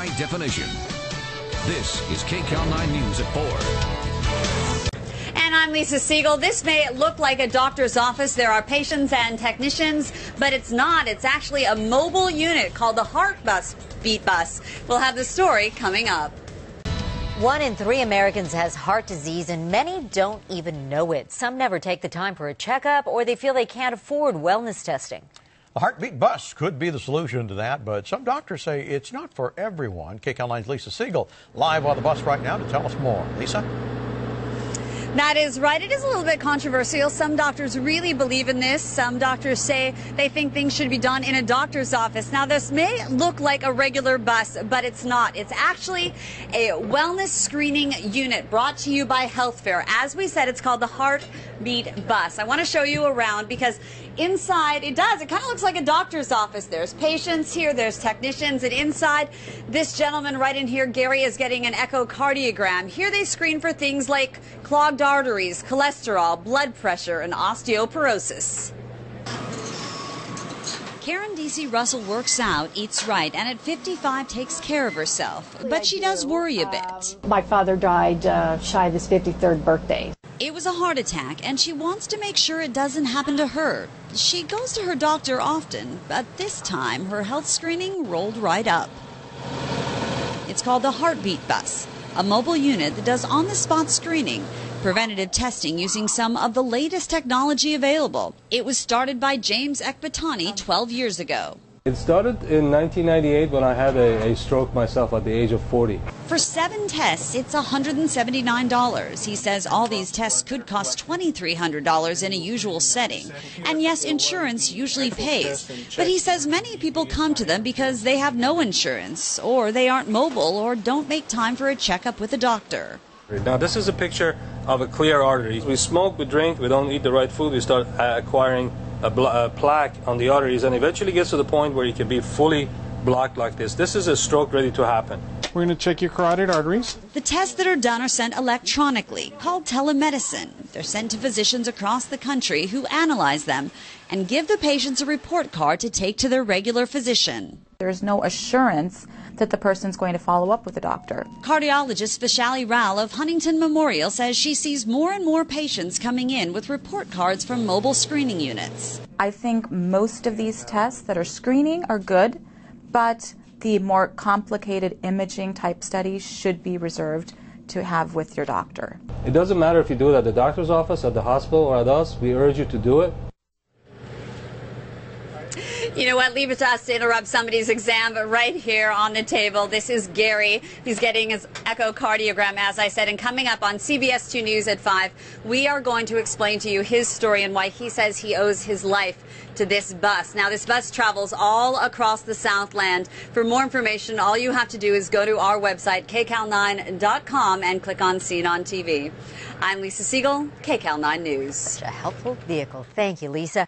high definition. This is KCAL 9 News at 4. And I'm Lisa Siegel. This may look like a doctor's office. There are patients and technicians, but it's not. It's actually a mobile unit called the Heartbeat Bus. We'll have the story coming up. 1 in 3 Americans has heart disease, and many don't even know it. Some never take the time for a checkup, or they feel they can't afford wellness testing. A Heartbeat Bus could be the solution to that, but some doctors say it's not for everyone. KCAL 9's Lisa Siegel live on the bus right now to tell us more. Lisa? That is right. It is a little bit controversial. Some doctors really believe in this. Some doctors say they think things should be done in a doctor's office. Now, this may look like a regular bus, but it's not. It's actually a wellness screening unit brought to you by HealthFair. As we said, it's called the Heartbeat Bus. I want to show you around because inside it kind of looks like a doctor's office. There's patients here, there's technicians, and inside this gentleman right in here, Gary, is getting an echocardiogram. Here they screen for things like clogged arteries, cholesterol, blood pressure, and osteoporosis. Karen D.C. Russell works out, eats right, and at 55 takes care of herself. But she does worry a bit. My father died shy of his 53rd birthday. It was a heart attack, and she wants to make sure it doesn't happen to her. She goes to her doctor often, but this time her health screening rolled right up. It's called the Heartbeat Bus, a mobile unit that does on-the-spot screening, preventative testing using some of the latest technology available. It was started by James Ekbatani 12 years ago. It started in 1998 when I had a stroke myself at the age of 40. For 7 tests, it's $179. He says all these tests could cost $2,300 in a usual setting. And yes, insurance usually pays. But he says many people come to them because they have no insurance, or they aren't mobile, or don't make time for a checkup with a doctor. Now this is a picture of a clear artery. We smoke, we drink, we don't eat the right food, we start acquiring a plaque on the arteries, and eventually gets to the point where you can be fully blocked like this. This is a stroke ready to happen. We're going to check your carotid arteries. The tests that are done are sent electronically, called telemedicine. They're sent to physicians across the country who analyze them and give the patients a report card to take to their regular physician. There's no assurance that the person's going to follow up with a doctor. Cardiologist Vishali Rao of Huntington Memorial says she sees more and more patients coming in with report cards from mobile screening units. I think most of these tests that are screening are good, but the more complicated imaging type studies should be reserved to have with your doctor. It doesn't matter if you do it at the doctor's office, at the hospital, or at us. We urge you to do it. You know what? Leave it to us to interrupt somebody's exam, but right here on the table, this is Gary. He's getting his echocardiogram, as I said, and coming up on CBS 2 News at 5, we are going to explain to you his story and why he says he owes his life to this bus. Now, this bus travels all across the Southland. For more information, all you have to do is go to our website, kcal9.com, and click on Seen on TV. I'm Lisa Siegel, KCAL 9 News. Such a helpful vehicle. Thank you, Lisa.